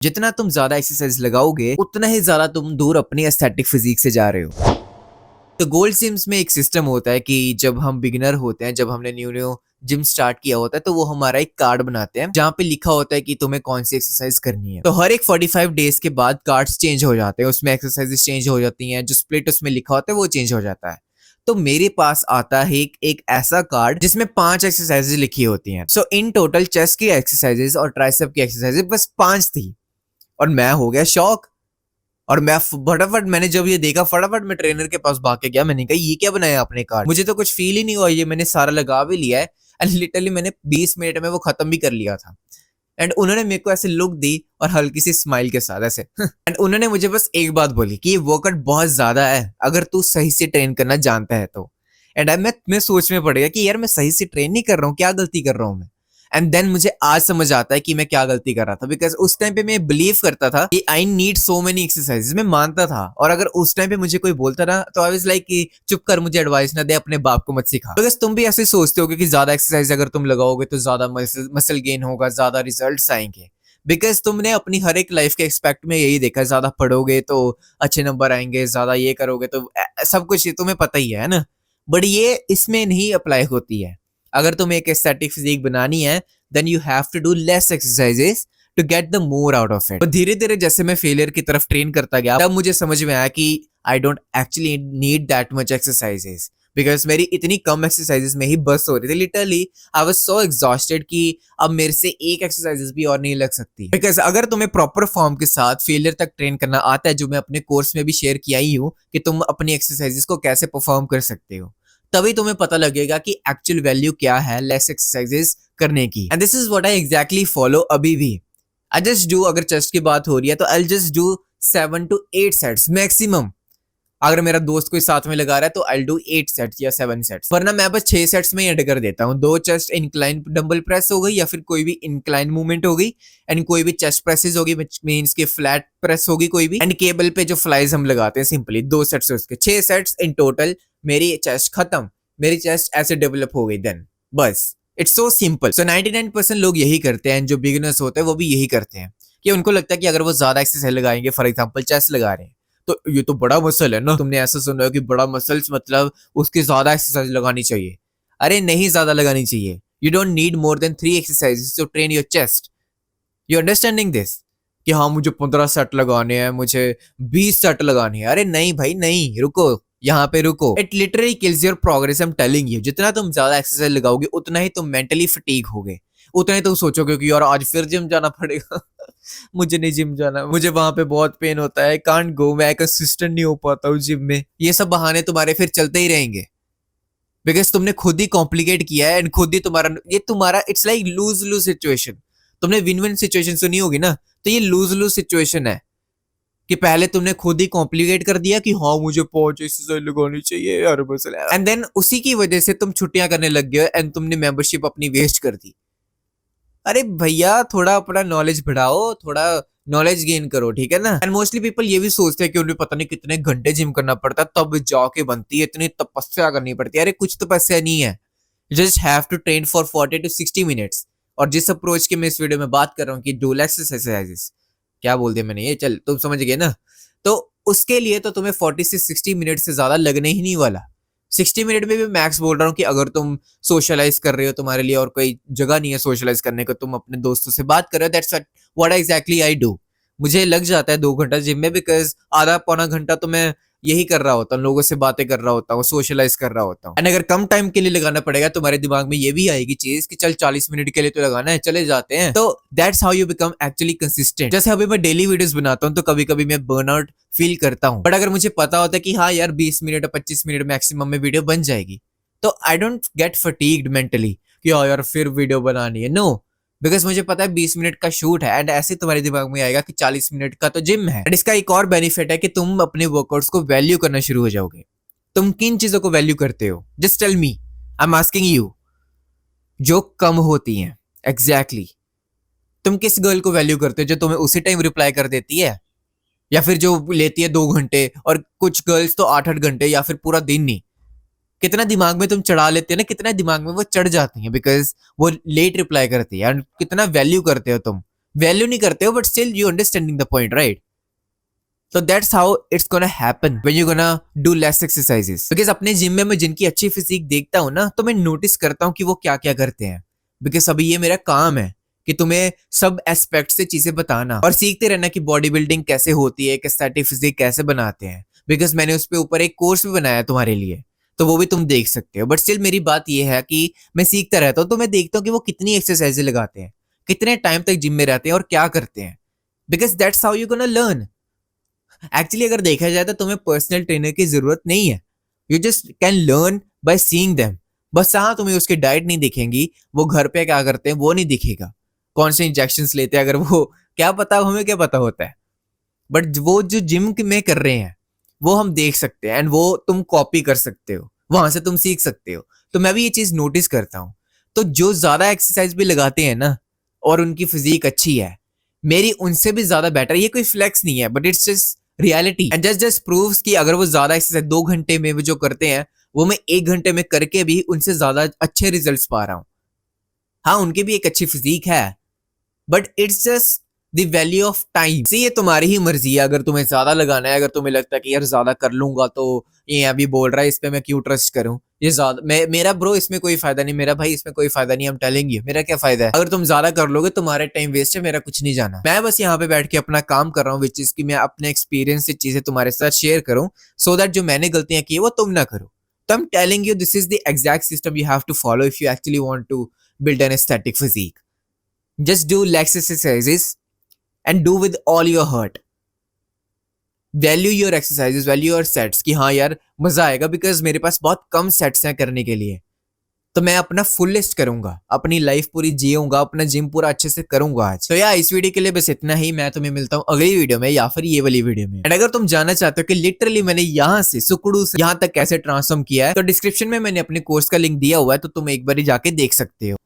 जितना तुम ज्यादा एक्सरसाइज लगाओगे उतना ही ज्यादा तुम दूर अपनी एस्थेटिक फिजिक से जा रहे हो। तो गोल्ड जिम्स में एक सिस्टम होता है कि जब हम बिगिनर होते हैं, जब हमने न्यू न्यू जिम स्टार्ट किया होता है, तो वो हमारा एक कार्ड बनाते हैं जहाँ पे लिखा होता है कि तुम्हें कौन सी एक्सरसाइज करनी है। तो हर एक 45 डेज के बाद कार्ड्स चेंज हो जाते हैं, उसमें एक्सरसाइजेस चेंज हो जाती हैं, जो स्प्लिट उसमें लिखा होता है वो चेंज हो जाता है। तो मेरे पास आता है एक ऐसा कार्ड जिसमें 5 एक्सरसाइजेस लिखी होती हैं। सो इन टोटल चेस्ट की एक्सरसाइजेस और ट्राइसेप की एक्सरसाइजेस बस 5 थी और मैं हो गया शॉक। और मैं फटाफट, मैंने जब ये देखा फटाफट मैं ट्रेनर के पास भाग के गया। मैंने कहा ये क्या बनाया आपने कार्ड, मुझे तो कुछ फील ही नहीं हुआ, ये मैंने सारा लगा भी लिया है। एंड लिटरली मैंने 20 मिनट में वो खत्म भी कर लिया था। एंड उन्होंने मेरे को ऐसे लुक दी और हल्की सी स्माइल के साथ ऐसे एंड उन्होंने मुझे बस एक बात बोली कि ये वर्कआउट बहुत ज्यादा है अगर तू सही से ट्रेन करना जानता है तो। एंड मैं सोच में पड़ गया कि यार मैं सही से ट्रेन नहीं कर रहा हूँ, क्या गलती कर रहा हूँ मैं। एंड देन मुझे आज समझ आता है कि मैं क्या गलती कर रहा था, बिकॉज उस टाइम पे मैं बिलीव करता था कि I need so many exercises, मैं मानता था। और अगर उस टाइम पे मुझे कोई बोलता ना तो आई वाज लाइक कि चुप कर, मुझे एडवाइस ना दे, अपने बाप को मत सिखा। बिकॉज तुम भी ऐसे सोचते हो कि ज्यादा एक्सरसाइज अगर तुम लगाओगे तो ज्यादा मसल गेन होगा, ज्यादा रिजल्ट्स आएंगे। बिकॉज तुमने अपनी हर एक लाइफ के एक्सपेक्ट में यही देखा, ज्यादा पढ़ोगे तो अच्छे नंबर आएंगे, ज्यादा ये करोगे तो सब कुछ तुम्हें पता ही है ना। बट ये इसमें नहीं अप्लाई होती है। अगर तुम्हें एक एस्थेटिक फिजिक बनानी है then you have to do less exercises to get the more out of it। तो धीरे धीरे जैसे मैं फेलियर की तरफ ट्रेन करता गया, तब मुझे समझ में आया कि I don't actually need that much exercises because मेरी इतनी कम एक्सरसाइजेस में ही बस हो रही थी। Literally I was so exhausted कि अब मेरे से एक एक्सरसाइजेस भी और नहीं लग सकती। बिकॉज अगर तुम्हें प्रॉपर फॉर्म के साथ फेलियर तक ट्रेन करना आता है, जो मैं अपने कोर्स में भी शेयर किया ही हूँ कि तुम अपनी एक्सरसाइजेस को कैसे परफॉर्म कर सकते हो, तभी तुम्हें पता लगेगा कि एक्चुअल वैल्यू क्या है लेस एक्सरसाइजेस करने की। And this is what I exactly follow अभी भी। आई जस्ट डू, अगर चेस्ट की बात हो रही है तो I just do 7 to 8 sets maximum. अगर मेरा दोस्त कोई साथ में लगा रहा है तो आई डू 8 सेट्स या 7 सेट्स, वरना मैं बस 6 सेट्स में एड कर देता हूँ। 2 चेस्ट इंक्लाइन डंबल प्रेस हो गई या फिर कोई भी इंक्लाइन मूवमेंट हो गई, एंड कोई भी चेस्ट प्रेसेस होगी व्हिच मींस कि फ्लैट प्रेस होगी कोई भी, एंड केबल पे जो फ्लाइज हम लगाते हैं सिंपली 2 सेट्स उसके 6 सेट्स इन टोटल। मेरी चेस्ट खत्म, मेरी चेस्ट ऐसे डेवलप हो गई देन बस। It's so simple. सो 99% लोग यही करते हैं, जो बिगिनर्स होते हैं वो भी यही करते हैं कि उनको लगता है कि अगर वो ज्यादा एक्सरसाइज लगाएंगे, फॉर एग्जांपल चेस्ट लगा रहे हैं तो ये तो बड़ा मसल है ना, तुमने ऐसा सुना है कि बड़ा मसल्स मतलब उसकी ज्यादा एक्सरसाइज लगानी चाहिए। अरे नहीं, ज्यादा लगानी चाहिए। You don't need more than 3 exercises to train your chest. You understanding this कि हाँ मुझे 15 सेट लगाने हैं, मुझे 20 सेट लगाने हैं। अरे नहीं भाई नहीं, रुको, यहाँ पे रुको। It literally kills your progress. I am telling you, जितना तुम ज्यादा एक्सरसाइज लगाओगे उतना ही तुम मेंटली फटीग होगे, उतना ही तुम सोचोगे कि यार आज फिर जिम जाना पड़ेगा मुझे नहीं जिम जाना, मुझे वहां पे बहुत पेन होता है, कांट गो, मैं कंसिस्टेंट नहीं हो पाता हूँ जिम में। ये सब बहाने तुम्हारे फिर चलते ही रहेंगे बिकॉज तुमने खुद ही कॉम्प्लिकेट किया है एंड खुद ही तुम्हारा it's like loose loose situation. तुमने विन विन सिचुएशन सुनी होगी ना, तो ये लूज लूज सिचुएशन है कि पहले तुमने खुद ही कॉम्प्लिकेट कर दिया कि हाँ मुझे 5 एक्सरसाइज लगानी चाहिए यार बस, एंड देन उसी की वजह से तुम छुट्टियां करने लग गए एंड तुमने मेंबरशिप अपनी वेस्ट कर दी। अरे भैया थोड़ा अपना नॉलेज बढ़ाओ, थोड़ा नॉलेज गेन करो, ठीक है ना। एंड मोस्टली पीपल ये भी सोचते हैं कि उन्हें पता नहीं कितने घंटे जिम करना पड़ता है तब जाके बनती है, इतनी तपस्या करनी पड़ती है। अरे कुछ तपस्या नहीं है, just have to train for 40 to 60 minutes. और जिस अप्रोच की मैं इस वीडियो में बात कर रहा हूँ कि डू लेस एक्सरसाइजेस, क्या बोल दिया मैंने, ये चल तुम समझ गए ना। तो उसके लिए तो तुम्हें 40 से 60 मिनट से ज्यादा लगने ही नहीं वाला। 60 मिनट में भी मैक्स बोल रहा हूँ कि अगर तुम सोशलाइज कर रहे हो, तुम्हारे लिए और कोई जगह नहीं है सोशलाइज करने को, तुम अपने दोस्तों से बात कर रहे हो, that's what exactly I do. मुझे लग जाता है 2 घंटा जिम में, बिकॉज आधा पौना घंटा तो मैं यही कर रहा होता हूँ, लोगों से बातें कर रहा होता हूँ, सोशलाइज कर रहा होता हूँ। एंड अगर कम टाइम के लिए लगाना पड़ेगा, तुम्हारे दिमाग में ये भी आएगी चीज कि चल 40 मिनट के लिए तो लगाना है, चले जाते हैं। तो that's how you become actually consistent. जैसे अभी मैं डेली वीडियोस बनाता हूँ तो कभी कभी मैं बर्नआउट फील करता हूँ, बट अगर मुझे पता होता है कि हाँ यार 20 मिनट 25 मिनट मैक्सिमम में वीडियो बन जाएगी, तो I don't get fatigued mentally कि हाँ यार फिर वीडियो बनानी है। नो, बिकॉज मुझे पता है 20 मिनट का शूट है एंड ऐसे तुम्हारे दिमाग में आएगा कि 40 मिनट का तो जिम है। एंड इसका एक और बेनिफिट है कि तुम अपने वर्कआउट्स को वैल्यू करना शुरू हो जाओगे। तुम किन चीजों को वैल्यू करते हो? Just tell me, I am asking you. जो कम होती हैं, एग्जैक्टली तुम किस गर्ल को वैल्यू करते हो जो तुम्हें उसी टाइम रिप्लाई कर देती है, या फिर जो लेती है 2 घंटे, और कुछ गर्ल्स तो 8-8 घंटे या फिर पूरा दिन नहीं। कितना दिमाग में तुम चढ़ा लेते हो ना, कितना दिमाग में वो चढ़ जाती हैं बिकॉज वो लेट रिप्लाई करती है। एंड कितना वैल्यू करते हो तुम, वैल्यू नहीं करते हो, but still you understanding the point, right? So that's how it's gonna happen when you're gonna do less exercises. Because अपने जिम में मैं जिनकी अच्छी फिजिक देखता हूँ ना, तो मैं नोटिस करता हूँ कि वो क्या क्या करते हैं. Because अभी ये मेरा काम है कि तुम्हें सब एस्पेक्ट से चीजें बताना और सीखते रहना कि बॉडी बिल्डिंग कैसे होती है, एक एस्थेटिक फिजिक कैसे बनाते हैं. बिकॉज मैंने उस पर ऊपर एक कोर्स भी बनाया तुम्हारे लिए, तो वो भी तुम देख सकते हो. बट स्टिल मेरी बात ये है कि मैं सीखता रहता हूँ, तो मैं देखता हूँ कि वो कितनी एक्सरसाइजें लगाते हैं, कितने टाइम तक जिम में रहते हैं और क्या करते हैं. Because that's how you gonna learn. Actually अगर देखा जाए तो तुम्हें पर्सनल ट्रेनर की जरूरत नहीं है. You just can learn by seeing them. बस हाँ, तुम्हें उसकी डाइट नहीं दिखेंगी, वो घर पे क्या करते हैं वो नहीं दिखेगा, कौन से इंजेक्शंस लेते हैं, अगर वो क्या पता, हमें क्या पता होता है. बट वो जो जिम में कर रहे हैं वो हम देख सकते हैं, एंड वो तुम कॉपी कर सकते हो, वहां से तुम सीख सकते हो. तो मैं भी ये चीज नोटिस करता हूँ. तो जो ज्यादा एक्सरसाइज भी लगाते हैं ना और उनकी फिजिक अच्छी है, मेरी उनसे भी ज्यादा बेटर. ये कोई फ्लेक्स नहीं है, but it's just reality and just proves कि अगर वो ज्यादा एक्सरसाइज 2 घंटे में वो जो करते हैं, वो मैं 1 घंटे में करके भी उनसे ज्यादा अच्छे रिजल्ट्स पा रहा हूँ. हाँ, उनकी भी एक अच्छी फिजिक है, but it's just the value of time. से ये तुम्हारी ही मर्जी है. अगर तुम्हें ज्यादा लगाना है, अगर तुम्हें लगता है कि यार ज्यादा कर लूंगा तो ये अभी बोल रहा है, इस पे मैं क्यों ट्रस्ट करूं, ये ज्यादा मेरा ब्रो इसमें कोई फायदा नहीं, मेरा भाई इसमें कोई फायदा नहीं. हम टेलिंग यू, मेरा क्या फायदा है? अगर तुम ज्यादा कर लोगे तुम्हारा टाइम वेस्ट है, मेरा कुछ नहीं जाना. मैं बस यहाँ पे बैठ के अपना काम कर रहा हूँ, विच इज कि मैं अपने एक्सपीरियंस से चीजें तुम्हारे साथ शेयर करूँ, सो दैट जो मैंने गलतियां की वो तुम ना करो. तो I'm telling you, this is the exact system you have to follow if you actually want to build an aesthetic physique. Just do less exercises and do with all your heart. Value your exercises, value your sets कि हाँ यार मजा आएगा, because मेरे पास बहुत कम sets हैं करने के लिए, तो मैं अपना फुलेस्ट करूंगा, अपनी लाइफ पूरी जीऊंगा, अपना जिम पूरा अच्छे से करूंगा आज. तो यार इस वीडियो के लिए बस इतना ही. मैं तुम्हें मिलता हूँ अगली वीडियो में या फिर ये वाली वीडियो में. एंड अगर तुम जानना चाहते हो कि लिटरली मैंने यहाँ से सुकुड़ू से यहाँ तक कैसे ट्रांसफॉर्म किया है, तो डिस्क्रिप्शन में मैंने अपने कोर्स का लिंक दिया हुआ है, तो तुम एक बार जाके देख सकते हो.